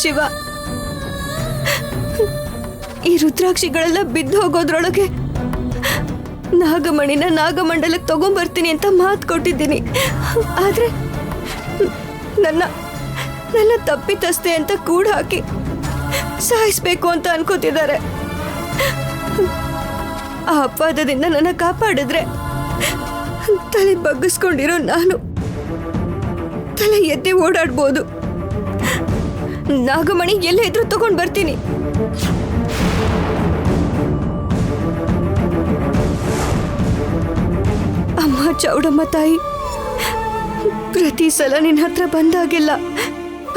ಶಿವ, ಈ ರುದ್ರಾಕ್ಷಿಗಳೆಲ್ಲ ಬಿದ್ದು ಹೋಗೋದ್ರೊಳಗೆ ನಾಗಮಣಿನ ನಾಗಮಂಡಲಕ್ಕೆ ತಗೊಂಡ್ಬರ್ತೀನಿ ಅಂತ ಮಾತು ಕೊಟ್ಟಿದ್ದೀನಿ. ಆದ್ರೆ ನನ್ನ ತಪ್ಪಿತಸ್ತೆ ಅಂತ ಕೂಡ ಹಾಕಿ ಸಾಯಿಸ್ಬೇಕು ಅಂತ ಅನ್ಕೋತಿದ್ದಾರೆ. ಆ ಅಪವಾದದಿಂದ ನನ್ನ ಕಾಪಾಡಿದ್ರೆ ತಲೆ ಬಗ್ಗಿಸ್ಕೊಂಡಿರೋ ನಾನು ತಲೆ ಎದ್ದೆ ಓಡಾಡ್ಬೋದು. ನಾಗಮಣಿ ಎಲ್ಲೇ ಇದ್ರೂ ತಗೊಂಡ್ ಬರ್ತೀನಿ. ಅಮ್ಮ ಚೌಡಮ್ಮ ತಾಯಿ, ಪ್ರತಿ ಸಲ ನಿನ್ನ ಹತ್ರ ಬಂದಾಗೆಲ್ಲ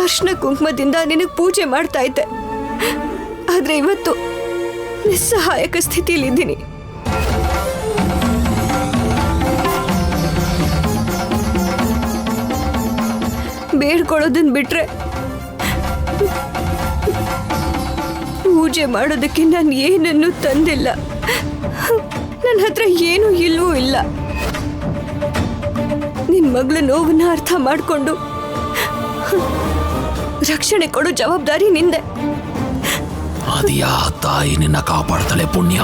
ಅರ್ಶನ ಕುಂಕುಮದಿಂದ ನಿನಗೆ ಪೂಜೆ ಮಾಡ್ತಾ ಇದ್ದೆ. ಆದ್ರೆ ಇವತ್ತು ನಿಸ್ಸಹಾಯಕ ಸ್ಥಿತಿಯಲ್ಲಿದ್ದೀನಿ. ಬೇಡ್ಕೊಳ್ಳೋದನ್ನ ಬಿಟ್ರೆ ಪೂಜೆ ಮಾಡೋದಕ್ಕೆ ನಾನು ಏನನ್ನೂ ತಂದಿಲ್ಲ. ನನ್ನ ಹತ್ರ ಏನೂ ಇಲ್ಲವೂ ಇಲ್ಲ. ನಿನ್ ಮಗಳ ನೋವನ್ನ ಅರ್ಥ ಮಾಡಿಕೊಂಡು ರಕ್ಷಣೆ ಕೊಡೋ ಜವಾಬ್ದಾರಿ ನಿಂದೆ. ಅದ್ಯಾ ತಾಯಿ ನಿನ್ನ ಕಾಪಾಡ್ತಾಳೆ ಪುಣ್ಯ.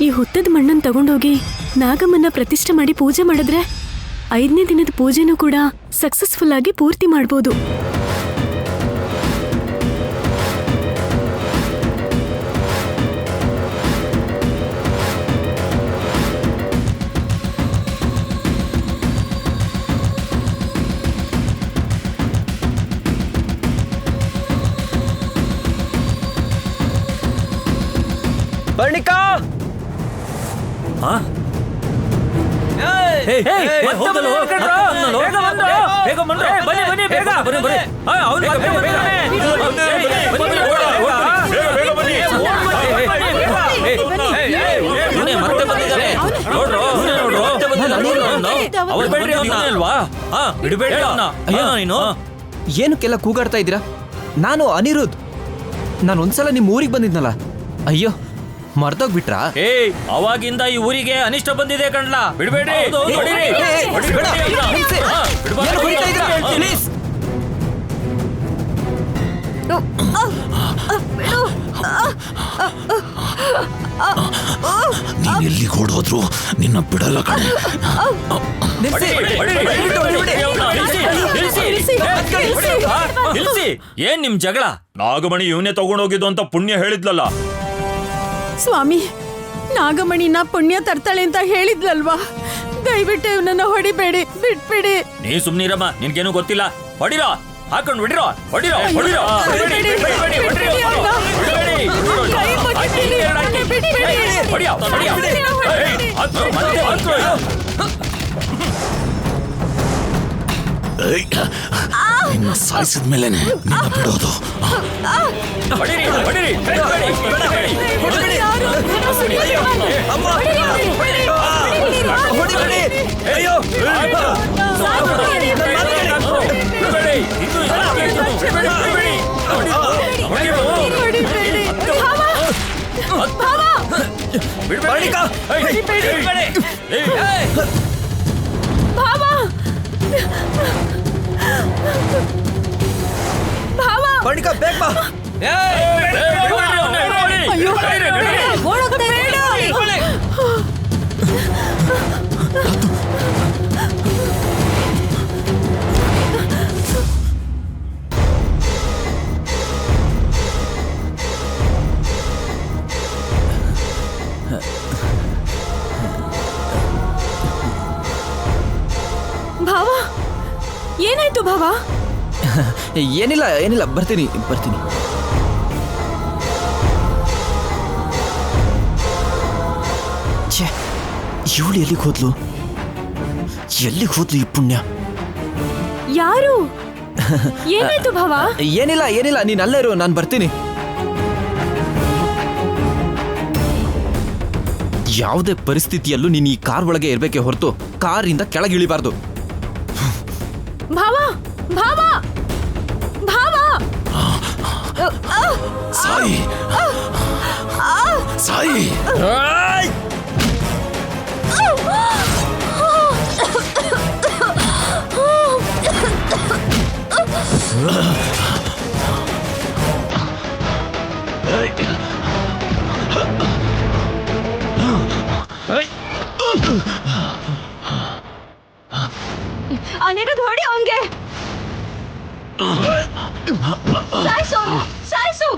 ಈ ಹುತ್ತದ ಮಣ್ಣನ್ನು ತಗೊಂಡೋಗಿ ನಾಗಮ್ಮನ್ನ ಪ್ರತಿಷ್ಠೆ ಮಾಡಿ ಪೂಜೆ ಮಾಡಿದ್ರೆ 5ನೇ ದಿನದ ಪೂಜೆನೂ ಕೂಡ ಸಕ್ಸಸ್ಫುಲ್ ಆಗಿ ಪೂರ್ತಿ ಮಾಡ್ಬೋದು. ಬರ್ಣಿಕಾ, ಏನಕ್ಕೆಲ್ಲ ಕೂಗಾಡ್ತಾ ಇದ್ದೀರಾ? ನಾನು ಅನಿರುದ್ಧ್. ನಾನು ಒಂದ್ಸಲ ನಿಮ್ಮ ಊರಿಗೆ ಬಂದಿದ್ನಲ್ಲ. ಅಯ್ಯೋ, ಮರ್ತೋಗ್ಬಿಟ್ರಾ? ಅವಾಗಿಂದ ಈ ಊರಿಗೆ ಅನಿಷ್ಟ ಬಂದಿದೆ ಕಣ್ಲ. ಬಿಡ್ಬೇಡಿ. ನೀನ್ ಎಲ್ಲಿ ಓಡೋದ್ರು ನಿನ್ನ ಬಿಡಲ್ಲ ಕಣೆ. ಏನ್ ನಿಮ್ ಜಗಳ? ನಾಗಮಣಿ ಇವನೇ ತಗೊಂಡೋಗಿದ್ದು ಅಂತ ಪುಣ್ಯ ಹೇಳಿದ್ಲಲ್ಲ. ಸ್ವಾಮಿ, ನಾಗಮಣಿನ ಪುಣ್ಯ ತರ್ತಾಳೆ ಅಂತ ಹೇಳಿದ್ಲಲ್ವಾ? ದಯವಿಟ್ಟು ಇವನನ್ನ ಹೊಡಿಬೇಡಿ, ಬಿಟ್ಬಿಡಿ. ನೀ ಸುಮ್ನಿರಮ್ಮ, ನಿನ್ಗೇನು ಗೊತ್ತಿಲ್ಲ. ಹೊಡಿರೋ, ಹಾಕೊಂಡು ಬಿಡಿರೋ, ಹೊಡಿರೋ, ಹೊಡಿರೋ. ನಿನ್ನ ಸಾಯಿಸಿದ ಮೇಲೆನೆ ನಿನ್ನ ಬಿಡೋದು. ಬರ್ಣಿಕಾ, ಬೇಗ ಬಾ. ಭಾವ, ಏನಾಯ್ತು ಭಾವ? ಏನಿಲ್ಲ ಏನಿಲ್ಲ, ಬರ್ತೀನಿ. ಛೇ, ಇವಳು ಎಲ್ಲಿಗೆ ಹೋದ್ಲು ಈ ಪುಣ್ಯ? ಯಾರು? ಏನಾಯ್ತು ಭಾವ? ಏನಿಲ್ಲ ಏನಿಲ್ಲ, ನೀನ್ ಅಲ್ಲೇ ಇರು, ನಾನು ಬರ್ತೀನಿ. ಯಾವುದೇ ಪರಿಸ್ಥಿತಿಯಲ್ಲೂ ನೀನು ಈ ಕಾರ್ ಒಳಗೆ ಇರ್ಬೇಕೆ ಹೊರತು ಕಾರಿಂದ ಕೆಳಗಿಳಿಬಾರ್ದು. ಭಾವ ಭಾವ ಭಾವ ಸಾಯಿ ಸಾಯಿ ಅನಿರುದ್ಧ್ ಹೊಡಿ ಅವನ್ಗೆ. ಸಾಯ್ಸು ಸಾಯ್ಸು.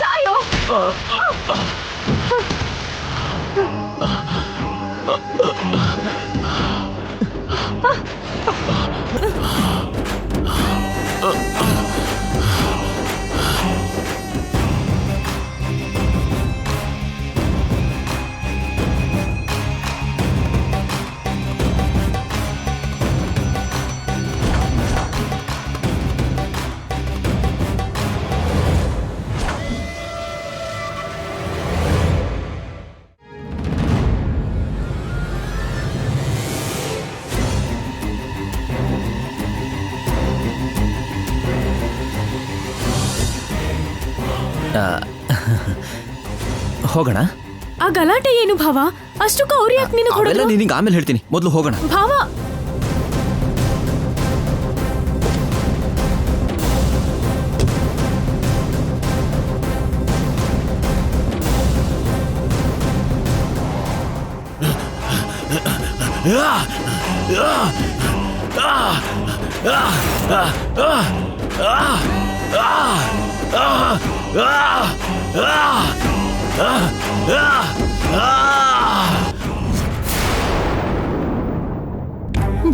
ಸಾಯೋ. ಹೋಗೋಣ. ಆ ಗಲಾಟೆ ಏನು ಭಾವ? ಅಷ್ಟಕ್ಕೂ ಅವ್ರು ಯಾಕೆ ನಿನಗೆ ಅವೆಲ್ಲ ಹೊಡೆದ್ರು? ನಿನಗೆ ಆಮೇಲೆ ಹೇಳ್ತೀನಿ, ಮೊದಲು ಹೋಗೋಣ. ಭಾವ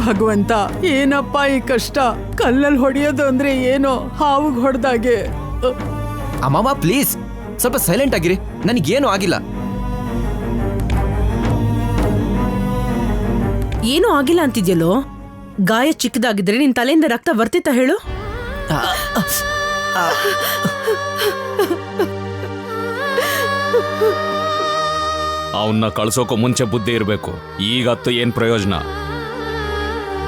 ಭಗವಂತ, ಏನಪ್ಪ ಈ ಕಷ್ಟ? ಕಲ್ಲಲ್ಲಿ ಹೊಡೆಯೋದು ಅಂದ್ರೆ ಏನೋ ಹಾವುಗ್ ಹೊಡೆದಾಗೆ. ಅಮ್ಮಮ್ಮ ಪ್ಲೀಸ್ ಸ್ವಲ್ಪ ಸೈಲೆಂಟ್ ಆಗಿರಿ, ನನಗೇನು ಆಗಿಲ್ಲ. ಏನೂ ಆಗಿಲ್ಲ ಅಂತಿದ್ಯಲ್ಲೋ? ಗಾಯ ಚಿಕ್ಕದಾಗಿದ್ರೆ ನಿನ್ ತಲೆಯಿಂದ ರಕ್ತ ಬರ್ತಿತ್ತ ಹೇಳು? ಅವನ್ನ ಕಳ್ಸೋಕೋ ಮುಂಚೆ ಬುದ್ಧಿ ಇರಬೇಕು. ಈಗತ್ತು ಏನ್ ಪ್ರಯೋಜನ?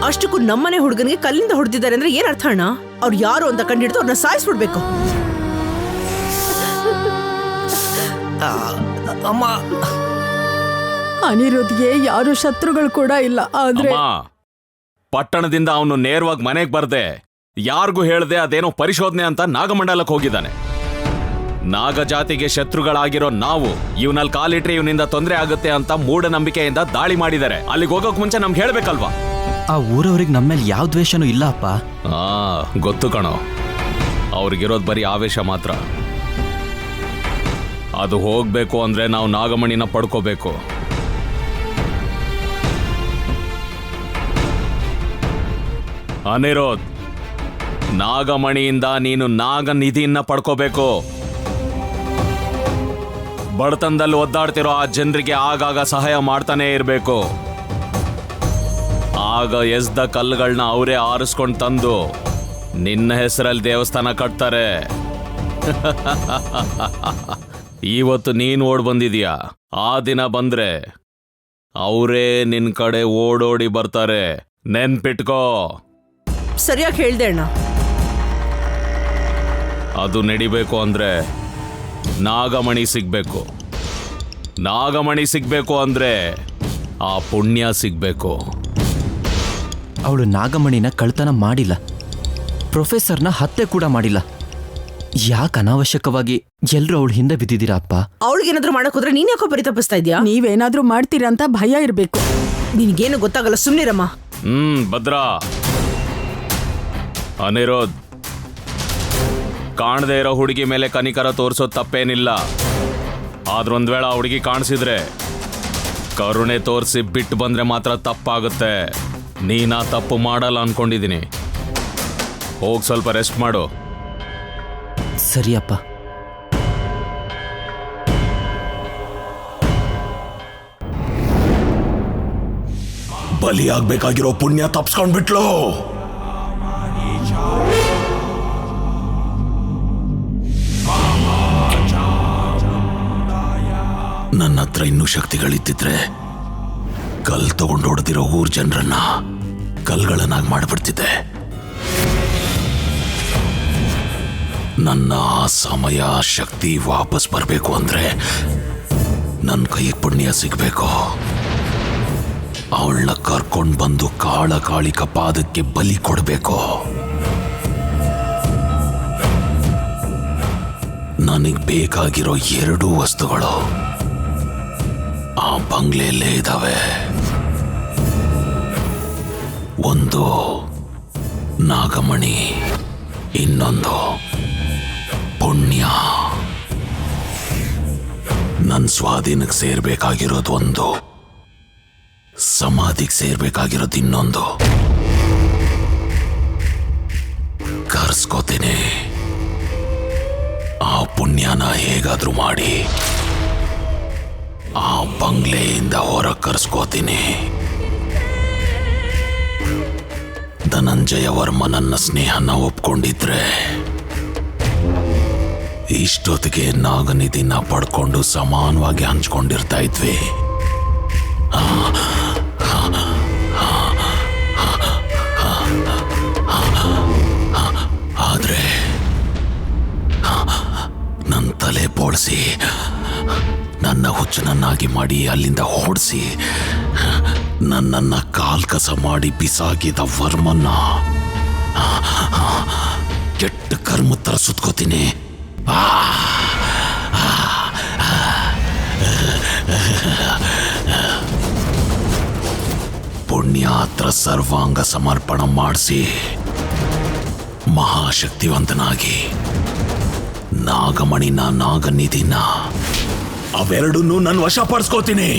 ಅಷ್ಟಕ್ಕೂ ನಮ್ಮನೆ ಹುಡುಗನಿಗೆ ಕಲ್ಲಿಂದ ಹೊಡೆದಿದ್ದಾರೆ ಅಂದ್ರೆ ಏನ್ ಅರ್ಥ ಅಣ್ಣ? ಅವ್ರು ಯಾರು ಅಂತ ಕಂಡಿಡ್ದು ಅವ್ರನ್ನ ಸಾಯಿಸ್ಬಿಡ್ಬೇಕು. ಅಮ್ಮ, ಅನಿರುದ್ಧ್ಗೆ ಯಾರು ಶತ್ರುಗಳು ಕೂಡ ಇಲ್ಲ. ಆದ್ರೆ ಅಮ್ಮ, ಪಟ್ಟಣದಿಂದ ಅವನು ನೇರವಾಗಿ ಮನೆಗೆ ಬರ್ದೆ ಯಾರಿಗೂ ಹೇಳ್ದೆ ಅದೇನೋ ಪರಿಶೋಧನೆ ಅಂತ ನಾಗಮಂಡಲಕ್ಕೆ ಹೋಗಿದ್ದಾನೆ. ನಾಗಜಾತಿಗೆ ಶತ್ರುಗಳಾಗಿರೋ ನಾವು ಇವನಲ್ಲಿ ಕಾಲಿಟ್ರೆ ಇವನಿಂದ ತೊಂದರೆ ಆಗುತ್ತೆ ಅಂತ ಮೂಢನಂಬಿಕೆಯಿಂದ ದಾಳಿ ಮಾಡಿದ್ದಾರೆ. ಅಲ್ಲಿಗೆ ಹೋಗೋಕ್ ಮುಂಚೆ ನಮ್ಗೆ ಹೇಳ್ಬೇಕಲ್ವಾ? ಆ ಊರವ್ರಿಗೆ ನಮ್ಮ ಮೇಲೆ ಯಾವ ದ್ವೇಷನೂ ಇಲ್ಲ ಅಪ್ಪ. ಗೊತ್ತು ಕಣೋ, ಅವ್ರಿಗಿರೋದು ಬರೀ ಆವೇಶ ಮಾತ್ರ. ಅದು ಹೋಗ್ಬೇಕು ಅಂದ್ರೆ ನಾವು ನಾಗಮಣಿನ ಪಡ್ಕೋಬೇಕು. ಅನಿರುದ್ಧ್, ನಾಗಮಣಿಯಿಂದ ನೀನು ನಾಗನಿಧಿಯನ್ನ ಪಡ್ಕೋಬೇಕು. ಬಡತನದಲ್ಲಿ ಒದ್ದಾಡ್ತಿರೋ ಆ ಜನರಿಗೆ ಆಗಾಗ ಸಹಾಯ ಮಾಡ್ತಾನೆ ಇರಬೇಕು. ಆಗ ಎಸ್ದ ಕಲ್ಲುಗಳನ್ನ ಅವರೇ ಆರಿಸ್ಕೊಂಡು ತಂದು ನಿನ್ನ ಹೆಸರಲ್ಲಿ ದೇವಸ್ಥಾನ ಕಟ್ತಾರೆ. ಇವತ್ತು ನೀನು ಓಡ್ ಬಂದಿದೀಯ, ಆ ದಿನ ಬಂದ್ರೆ ಅವರೇ ನಿನ್ ಕಡೆ ಓಡೋಡಿ ಬರ್ತಾರೆ. ನೆನ್ಪಿಟ್ಕೋ. ಸರಿಯಾಗಿ ಹೇಳ್ದೆ ಅಣ್ಣ. ಅದು ನಡಿಬೇಕು ಅಂದ್ರೆ ನಾಗಮಣಿ ಸಿಗ್ಬೇಕು. ನಾಗಮಣಿ ಸಿಗ್ಬೇಕು ಅಂದ್ರೆ ಆ ಪುಣ್ಯ ಸಿಗ್ಬೇಕು. ಅವಳು ನಾಗಮಣಿನ ಕಳ್ತನ ಮಾಡಿಲ್ಲ, ಪ್ರೊಫೆಸರ್ನ ಹತ್ಯೆ ಕೂಡ ಮಾಡಿಲ್ಲ. ಯಾಕೆ ಅನಾವಶ್ಯಕವಾಗಿ ಎಲ್ರು ಅವಳು ಹಿಂದೆ ಬಿದ್ದಿದ್ದೀರಾ ಅಪ್ಪ? ಅವಳಿಗೇನಾದ್ರೂ ಮಾಡಕ್ ಹೋದ್ರೆ ನೀನ್ ಯಾಕೋ ಪರಿತಪಿಸ್ತಾ ಇದ್ಯಾ? ನೀವೇನಾದ್ರೂ ಮಾಡ್ತೀರಾ ಅಂತ ಭಯ ಇರ್ಬೇಕು. ನಿನ್ಗೇನು ಗೊತ್ತಾಗಲ್ಲ, ಸುಮ್ನಿರಮ್ಮ. ಭದ್ರಾ, ಅನಿರೋಧ್, ಕಾಣದೇ ಇರೋ ಹುಡುಗಿ ಮೇಲೆ ಕನಿಕರ ತೋರಿಸೋದು ತಪ್ಪೇನಿಲ್ಲ. ಆದ್ರೊಂದ್ ವೇಳೆ ಆ ಹುಡುಗಿ ಕಾಣಿಸಿದ್ರೆ ಕರುಣೆ ತೋರಿಸಿ ಬಿಟ್ಟು ಬಂದ್ರೆ ಮಾತ್ರ ತಪ್ಪಾಗುತ್ತೆ. ನೀನಾ ತಪ್ಪು ಮಾಡಲ್ಲ ಅನ್ಕೊಂಡಿದೀನಿ. ಹೋಗ್ ಸ್ವಲ್ಪ ರೆಸ್ಟ್ ಮಾಡು. ಸರಿಯಪ್ಪ. ಬಲಿಯಾಗ್ಬೇಕಾಗಿರೋ ಪುಣ್ಯ ತಪ್ಸ್ಕೊಂಡ್ಬಿಟ್ಲು. ನನ್ನ ಹತ್ರ ಇನ್ನೂ ಶಕ್ತಿಗಳಿದ್ದಿದ್ರೆ ಕಲ್ ತಗೊಂಡು ಹೊಡೆದಿರೋ ಊರ್ ಜನರನ್ನ ಕಲ್ಗಳನ್ನಾಗಿ ಮಾಡಿಬಿಡ್ತಿದ್ದೆ. ನನ್ನ ಆ ಸಮಯ ಶಕ್ತಿ ವಾಪಸ್ ಬರಬೇಕು ಅಂದ್ರೆ ನನ್ನ ಕೈಗೆ ಪುಣ್ಯ ಸಿಗಬೇಕು. ಅವಳನ್ನ ಕರ್ಕೊಂಡು ಬಂದು ಕಾಳಿಕ ಪಾದಕ್ಕೆ ಬಲಿ ಕೊಡಬೇಕು. ನನಗೆ ಬೇಕಾಗಿರೋ 2 ವಸ್ತುಗಳು ಆ ಬಂಗ್ಲೆಯಲ್ಲೇ ಇದ್ದಾವೆ. ಒಂದು ನಾಗಮಣಿ, ಇನ್ನೊಂದು ಪುಣ್ಯ. ನನ್ನ ಸ್ವಾಧೀನಕ್ಕೆ ಸೇರ್ಬೇಕಾಗಿರೋದು ಒಂದು, ಸಮಾಧಿಗೆ ಸೇರ್ಬೇಕಾಗಿರೋದು ಇನ್ನೊಂದು. ಕರ್ಸ್ಕೋತೀನಿ. ಆ ಪುಣ್ಯನ ಹೇಗಾದ್ರೂ ಮಾಡಿ ಆ ಬಂಗ್ಲೆಯಿಂದ ಹೊರ ಕರ್ಸ್ಕೋತೀನಿ. ಧನಂಜಯ ವರ್ಮ ನನ್ನ ಸ್ನೇಹನ ಒಪ್ಕೊಂಡಿದ್ರೆ ಇಷ್ಟೊತ್ತಿಗೆ ನಾಗನಿಧಿನ ಪಡ್ಕೊಂಡು ಸಮಾನವಾಗಿ ಹಂಚ್ಕೊಂಡಿರ್ತಾ ಇದ್ವಿ. ಆದ್ರೆ ನನ್ನ ತಲೆ ಬೋಳಿಸಿ ನನ್ನ ಹುಚ್ಚನನ್ನಾಗಿ ಮಾಡಿ ಅಲ್ಲಿಂದ ಓಡಿಸಿ ನನ್ನನ್ನ ಕಾಲ್ಕಸ ಮಾಡಿ ಬಿಸಾಗಿದ ವರ್ಮನ್ನ ಕೆಟ್ಟ ಕರ್ಮ ತರ ಸುತ್ಕೋತೀನಿ. ಪುಣ್ಯ ಹತ್ರ ಸರ್ವಾಂಗ ಸಮರ್ಪಣ ಮಾಡಿಸಿ ಮಹಾಶಕ್ತಿವಂತನಾಗಿ ನಾಗಮಣಿನ ನಾಗನಿಧಿನ ಅವೆರಡನ್ನೂ ನಾನು ವಶಪಡಿಸ್ಕೋತೀನಿ.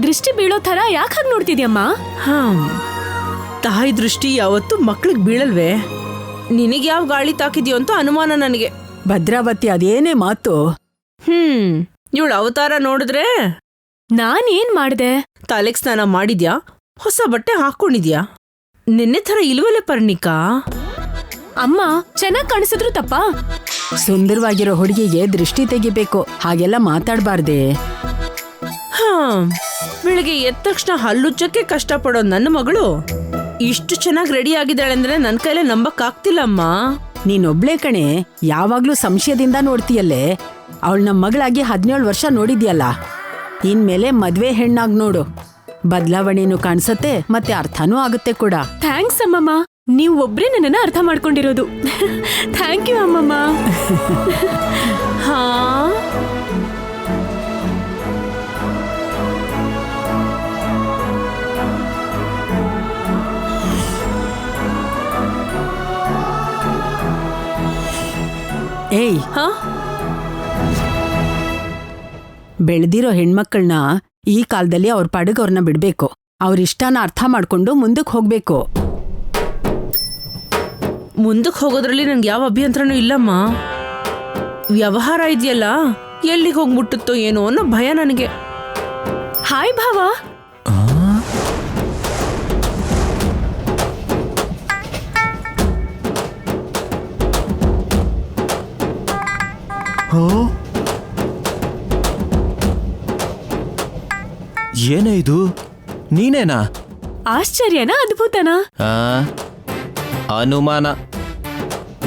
ದೃಷ್ಟಿ ಬೀಳೋ ಥರ ಯಾಕೆ ಹಾಗೆ ನೋಡ್ತಿದ್ಯಮ್ಮ? ತಾಯಿ ದೃಷ್ಟಿ ಯಾವತ್ತು ಮಕ್ಳಿಗೆ ಬೀಳಲ್ವೇ? ನಿನಗೆ ಯಾವ ಗಾಳಿ ತಾಕಿದ್ಯೋ ಅಂತ ಅನುಮಾನ ನನಗೆ. ಭದ್ರಾವತಿ, ಅದೇನೇ ಮಾತು? ಇವಳು ಅವತಾರ ನೋಡಿದ್ರೆ ನಾನೇನ್ ಮಾಡ್ದೆ? ತಲೆಗೆ ಸ್ನಾನ ಮಾಡಿದ್ಯಾ? ಹೊಸ ಬಟ್ಟೆ ಹಾಕೊಂಡಿದ್ಯಾ? ನಿನ್ನೆ ಥರ ಇಲ್ವಲ್ಲ ಪರ್ಣಿಕಾ? ಅಮ್ಮ ಚೆನ್ನಾಗ್ ಕಾಣಿಸಿದ್ರು ತಪ್ಪ? ಸುಂದರವಾಗಿರೋ ಹುಡುಗಿಗೆ ದೃಷ್ಟಿ ತೆಗಿಬೇಕು, ಹಾಗೆಲ್ಲ ಮಾತಾಡ್ಬಾರ್ದೆ. ಬೆಳಿಗ್ಗೆ ಎದ್ದ ತಕ್ಷಣ ಹಲ್ಲುಜ್ಜಕ್ಕೆ ಕಷ್ಟಪಡೋ ನನ್ನ ಮಗಳು ಇಷ್ಟು ಚೆನ್ನಾಗಿ ರೆಡಿ ಆಗಿದ್ದಾಳೆ ಅಂದ್ರೆ ನನ್ನ ಕೈಲೇ ನಂಬಕ್ ಆಗ್ತಿಲ್ಲಮ್ಮ. ನೀನೊಬ್ಳೇ ಕಣೆ, ಯಾವಾಗ್ಲೂ ಸಂಶಯದಿಂದ ನೋಡ್ತೀಯಲ್ಲೇ. ಅವಳು ನಮ್ಮ ಮಗಳಾಗಿ 17 ವರ್ಷ ನೋಡಿದ್ಯಲ್ಲ, ಇನ್ಮೇಲೆ ಮದ್ವೆ ಹೆಣ್ಣಾಗ್ ನೋಡು. ಬದಲಾವಣೆನೂ ಕಾಣಿಸತ್ತೆ, ಮತ್ತೆ ಅರ್ಥನೂ ಆಗುತ್ತೆ ಕೂಡ. ಥ್ಯಾಂಕ್ಸ್ ಅಮ್ಮಮ್ಮ, ನೀವು ಒಬ್ರೇ ನನ್ನನ್ನ ಅರ್ಥ ಮಾಡ್ಕೊಂಡಿರೋದು. ಥ್ಯಾಂಕ್ ಯು ಅಮ್ಮಮ್ಮ. ಹಾ, ಏಯ್, ಬೆಳೆದಿರೋ ಹೆಣ್ಮಕ್ಕಳನ್ನ ಈ ಕಾಲದಲ್ಲಿ ಅವ್ರ ಪಾಡಿಗೆ ಅವ್ರನ್ನ ಬಿಡ್ಬೇಕು. ಅವ್ರ ಇಷ್ಟನ ಅರ್ಥ ಮಾಡ್ಕೊಂಡು ಮುಂದಕ್ಕೆ ಹೋಗ್ಬೇಕು. ಮುಂದಕ್ಕೆ ಹೋಗೋದ್ರಲ್ಲಿ ನನ್ಗೆ ಯಾವ ಅಭ್ಯಂತರನೂ ಇಲ್ಲಮ್ಮ. ವ್ಯವಹಾರ ಇದೆಯಲ್ಲ, ಎಲ್ಲಿಗೆ ಹೋಗ್ಬಿಟ್ಟುತ್ತೋ ಏನೋ ಅನ್ನೋ ಭಯ ನನಗೆ. ಹಾಯ್ ಭಾವ. ಏನೇ ಇದು? ನೀನೇನಾ? ಆಶ್ಚರ್ಯನಾ ಅದ್ಭುತನಾ? ಅನುಮಾನ.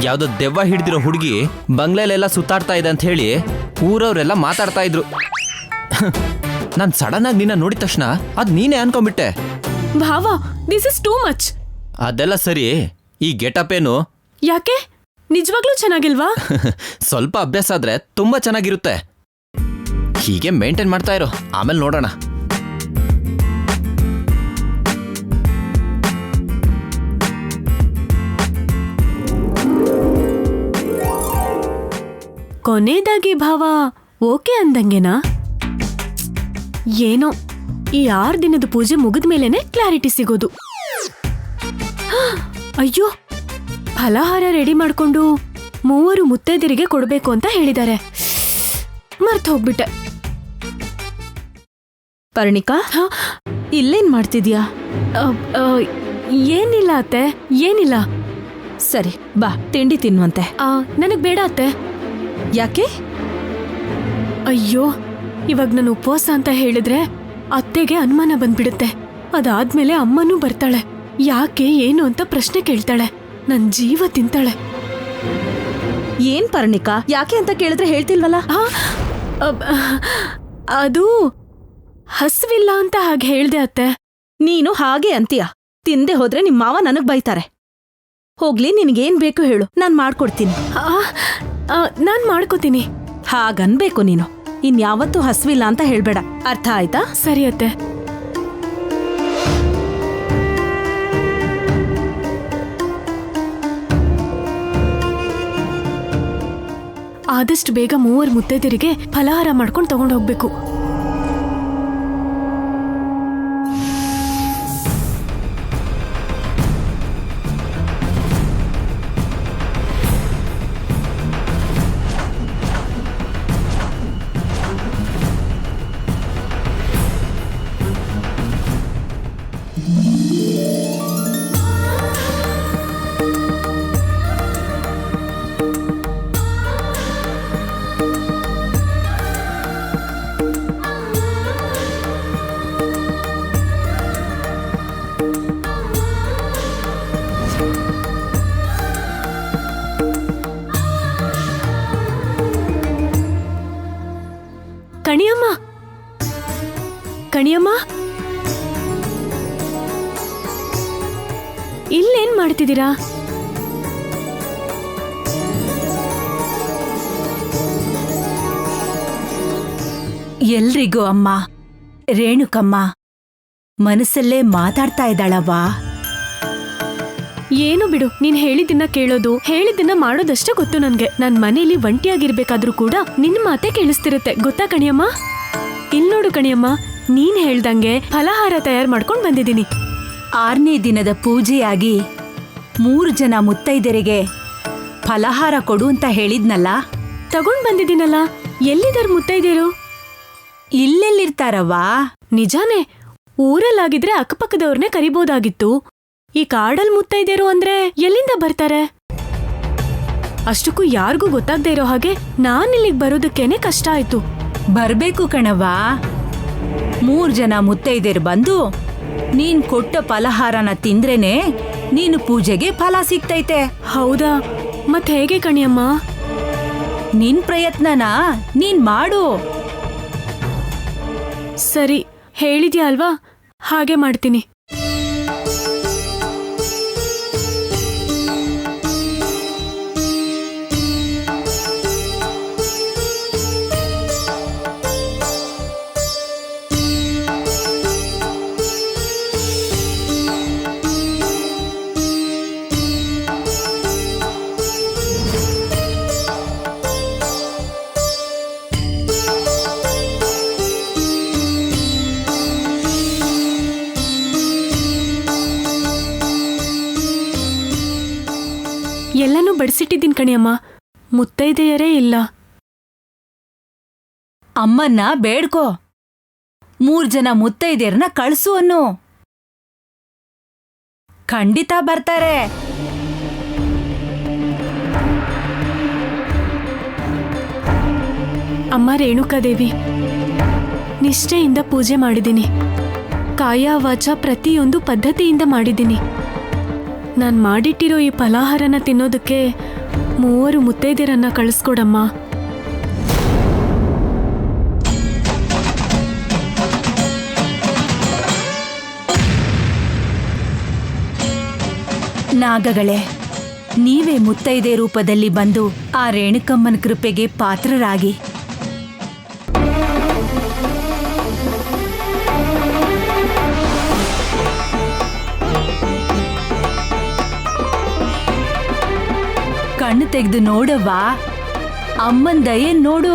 ಯಾವ್ದೋ ದೆವ್ವ ಹಿಡ್ದಿರೋ ಹುಡುಗಿ ಬಂಗ್ಲೆಲೆಲ್ಲ ಸುತ್ತಾಡ್ತಾ ಇದೆ ಅಂತ ಹೇಳಿ ಊರವ್ರೆಲ್ಲ ಮಾತಾಡ್ತಾ ಇದ್ರು. ನಾನು ಸಡನ್ ಆಗಿ ನಿನ್ನ ನೋಡಿದ ತಕ್ಷಣ ಅದ್ ನೀನೇ ಅನ್ಕೊಂಡ್ಬಿಟ್ಟೆ. ಭಾವ, ದಿಸ್ ಇಸ್ ಟೂ ಮಚ್. ಅದೆಲ್ಲ ಸರಿ, ಈ ಗೆಟಪ್ ಏನು? ಯಾಕೆ? ನಿಜವಾಗ್ಲೂ ಚೆನ್ನಾಗಿಲ್ವಾ? ಸ್ವಲ್ಪ ಅಭ್ಯಾಸ ಆದ್ರೆ ತುಂಬಾ ಚೆನ್ನಾಗಿರುತ್ತೆ. ಹೀಗೆ ಮೇಂಟೈನ್ ಮಾಡ್ತಾ ಇರೋ, ಆಮೇಲೆ ನೋಡೋಣ. ಕೊನೆಯದಾಗಿ ಭಾವ ಓಕೆ ಅಂದಂಗೆನಾ? ಏನೋ ಈ 6 ದಿನದ ಪೂಜೆ ಮುಗಿದ ಮೇಲೇನೆ ಕ್ಲಾರಿಟಿ ಸಿಗೋದು. ಅಯ್ಯೋ, ಫಲಹಾರ ರೆಡಿ ಮಾಡ್ಕೊಂಡು 3 ಮುತ್ತೈದರಿಗೆ ಕೊಡ್ಬೇಕು ಅಂತ ಹೇಳಿದ್ದಾರೆ. ಮರ್ತು ಹೋಗ್ಬಿಟ್ಟೆ. ಪರಿಣಿಕಾ, ಇಲ್ಲೇನ್ ಮಾಡ್ತಿದ್ಯಾ? ಏನಿಲ್ಲ ಅತ್ತೆ, ಏನಿಲ್ಲ. ಸರಿ ಬಾ, ತಿಂಡಿ ತಿನ್ನುವಂತೆ. ನನಗ್ ಬೇಡ ಅತ್ತೆ. ಯಾಕೆ? ಅಯ್ಯೋ, ಇವಾಗ ನಾನು ಉಪವಾಸ ಅಂತ ಹೇಳಿದ್ರೆ ಅತ್ತೆಗೆ ಅನುಮಾನ ಬಂದ್ಬಿಡುತ್ತೆ. ಅದಾದ್ಮೇಲೆ ಅಮ್ಮನೂ ಬರ್ತಾಳೆ. ಯಾಕೆ ಏನು ಅಂತ ಪ್ರಶ್ನೆ ಕೇಳ್ತಾಳೆ. ನನ್ ಜೀವ ತಿಂತಾಳೆ. ಏನ್ ಪರಿಣಿಕಾ, ಯಾಕೆ ಅಂತ ಕೇಳಿದ್ರೆ ಹೇಳ್ತಿಲ್ವಲ್ಲ? ಅದು ಹಸ್ವಿಲ್ಲ ಅಂತ ಹಾಗೆ ಹೇಳ್ದೆ ಅತ್ತೆ. ನೀನು ಹಾಗೆ ಅಂತೀಯ. ತಿಂದೆ ಹೋದ್ರೆ ನಿಮ್ ಮಾವ ನನಗ್ ಬೈತಾರೆ. ಹೋಗ್ಲಿ, ನಿನಗೇನ್ ಬೇಕು ಹೇಳು, ನಾನ್ ಮಾಡ್ಕೊಡ್ತೀನಿ. ನಾನ್ ಮಾಡ್ಕೋತೀನಿ. ಹಾಗನ್ಬೇಕು ನೀನು. ಇನ್ಯಾವತ್ತೂ ಹಸ್ವಿಲ್ಲ ಅಂತ ಹೇಳ್ಬೇಡ, ಅರ್ಥ ಆಯ್ತಾ? ಸರಿ ಅತ್ತೆ. ಆದಷ್ಟು ಬೇಗ 3 ಮುತ್ತೈದರಿಗೆ ಫಲಹಾರ ಮಾಡ್ಕೊಂಡು ತಗೊಂಡು ಹೋಗ್ಬೇಕು. ಕಣಿಯಮ್ಮ, ಕಣಿಯಮ್ಮ, ಇಲ್ಲೇನ್ ಮಾಡ್ತಿದ್ದೀರಾ? ಎಲ್ರಿಗೂ ಅಮ್ಮ. ರೇಣುಕಮ್ಮ ಮನಸ್ಸಲ್ಲೇ ಮಾತಾಡ್ತಾ ಇದ್ದಾಳವ್ವಾ. ಏನು ಬಿಡು, ನೀನ್ ಹೇಳಿದ್ದನ್ನ ಕೇಳೋದು, ಹೇಳಿದ್ದನ್ನ ಮಾಡೋದಷ್ಟೇ ಗೊತ್ತು ನನ್ಗೆ. ನನ್ ಮನೇಲಿ ಒಂಟಿಯಾಗಿರ್ಬೇಕಾದ್ರೂ ಕೂಡ ನಿನ್ ಮಾತೆ ಕೇಳಿಸ್ತಿರುತ್ತೆ, ಗೊತ್ತಾ ಕಣಿಯಮ್ಮ? ಇಲ್ ನೋಡು ಕಣಿಯಮ್ಮ, ನೀನ್ ಹೇಳ್ದಂಗೆ ಫಲಹಾರ ತಯಾರು ಮಾಡ್ಕೊಂಡ್ ಬಂದಿದ್ದೀನಿ. 6ನೇ ದಿನದ ಪೂಜೆಯಾಗಿ 3 ಜನ ಮುತ್ತೈದೆರಿಗೆ ಫಲಹಾರ ಕೊಡು ಅಂತ ಹೇಳಿದ್ನಲ್ಲ, ತಗೊಂಡ್ ಬಂದಿದ್ದೀನಲ್ಲ. ಎಲ್ಲಿದಾರ್ ಮುತ್ತೈದೇರು? ಇಲ್ಲೆಲ್ಲಿರ್ತಾರವ್ವಾ? ನಿಜಾನೇ, ಊರಲ್ಲಾಗಿದ್ರೆ ಅಕ್ಕಪಕ್ಕದವ್ರನ್ನೇ ಕರಿಬೋದಾಗಿತ್ತು. ಈ ಕಾಡಲ್ ಮುತ್ತೈದೇರು ಅಂದ್ರೆ ಎಲ್ಲಿಂದ ಬರ್ತಾರೆ? ಅಷ್ಟಕ್ಕೂ ಯಾರಿಗೂ ಗೊತ್ತಾಗದೇ ಇರೋ ಹಾಗೆ ನಾನ್ ಇಲ್ಲಿಗೆ ಬರೋದಕ್ಕೇನೆ ಕಷ್ಟ ಆಯ್ತು. ಬರ್ಬೇಕು ಕಣವ್ವಾ. 3 ಜನ ಮುತ್ತೈದೆರು ಬಂದು ನೀನ್ ಕೊಟ್ಟ ಫಲಹಾರನ ತಿಂದ್ರೇನೆ ನೀನು ಪೂಜೆಗೆ ಫಲ ಸಿಗ್ತೈತೆ. ಹೌದಾ? ಮತ್ ಹೇಗೆ ಕಣಿಯಮ್ಮ? ನಿನ್ ಪ್ರಯತ್ನನ ನೀನ್ ಮಾಡು. ಸರಿ, ಹೇಳಿದ್ಯಾ ಅಲ್ವಾ, ಹಾಗೆ ಮಾಡ್ತೀನಿ. ಎಲ್ಲನೂ ಬಡಿಸಿಟ್ಟಿದ್ದೀನಿ ಕಣಿಯಮ್ಮ, ಮುತ್ತೈದೆಯರೇ ಇಲ್ಲ. ಅಮ್ಮನ್ನ ಬೇಡ್ಕೋ, 3 ಜನ ಮುತ್ತೈದೆಯರನ್ನ ಕಳ್ಸು ಅನ್ನು. ಖಂಡಿತ ಬರ್ತಾರೆ. ಅಮ್ಮ ರೇಣುಕಾದೇವಿ, ನಿಷ್ಠೆಯಿಂದ ಪೂಜೆ ಮಾಡಿದ್ದೀನಿ. ಕಾಯ ವಾಚ ಪ್ರತಿಯೊಂದು ಪದ್ಧತಿಯಿಂದ ಮಾಡಿದ್ದೀನಿ. ನಾನು ಮಾಡಿಟ್ಟಿರೋ ಈ ಫಲಾಹಾರನ ತಿನ್ನೋದಕ್ಕೆ 3 ಮುತ್ತೈದೆಯರನ್ನ ಕಳಿಸ್ಕೊಡಮ್ಮ. ನಾಗಗಳೇ, ನೀವೇ ಮುತ್ತೈದೆ ರೂಪದಲ್ಲಿ ಬಂದು ಆ ರೇಣುಕಮ್ಮನ ಕೃಪೆಗೆ ಪಾತ್ರರಾಗಿ. ಕಣ್ಣು ತೆಗೆದು ನೋಡವ್ವ, ಅಮ್ಮನ್ ದಯೆ ನೋಡು.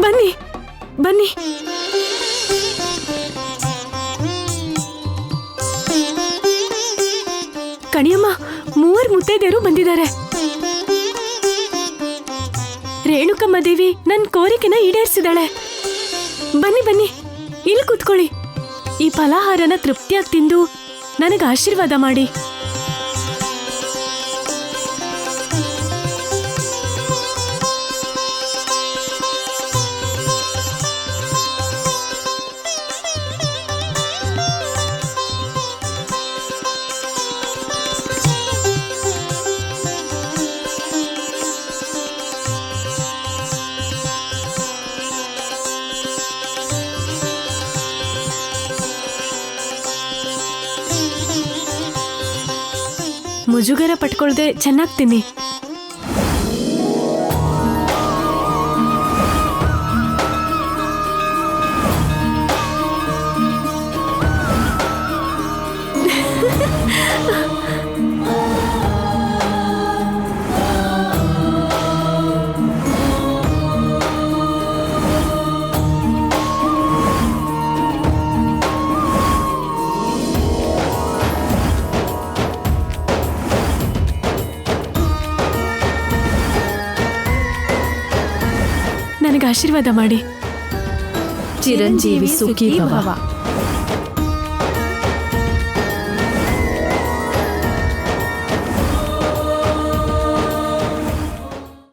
ಬನ್ನಿ ಬನ್ನಿ. ಕಣಿಯಮ್ಮ, 3 ಮುತ್ತೈದೆಯರು ಬಂದಿದ್ದಾರೆ. ರೇಣುಕಮ್ಮ ದೇವಿ ನನ್ ಕೋರಿಕೆನ ಈಡೇರಿಸಿದಾಳೆ. ಬನ್ನಿ ಬನ್ನಿ, ಇಲ್ಲಿ ಕೂತ್ಕೊಳ್ಳಿ. ಈ ಫಲಾಹಾರನ ತೃಪ್ತಿಯಾಗಿ ತಿಂದು ನನಗೆ ಆಶೀರ್ವಾದ ಮಾಡಿ. ಮುಜುಗರ ಪಟ್ಕೊಳ್ದೆ ಚೆನ್ನಾಗಿ ತಿನ್ನಿ. ನನಗೆ ಆಶೀರ್ವಾದ ಮಾಡಿ. ಚಿರಂಜೀವಿ ಸುಖಿ ಭವ.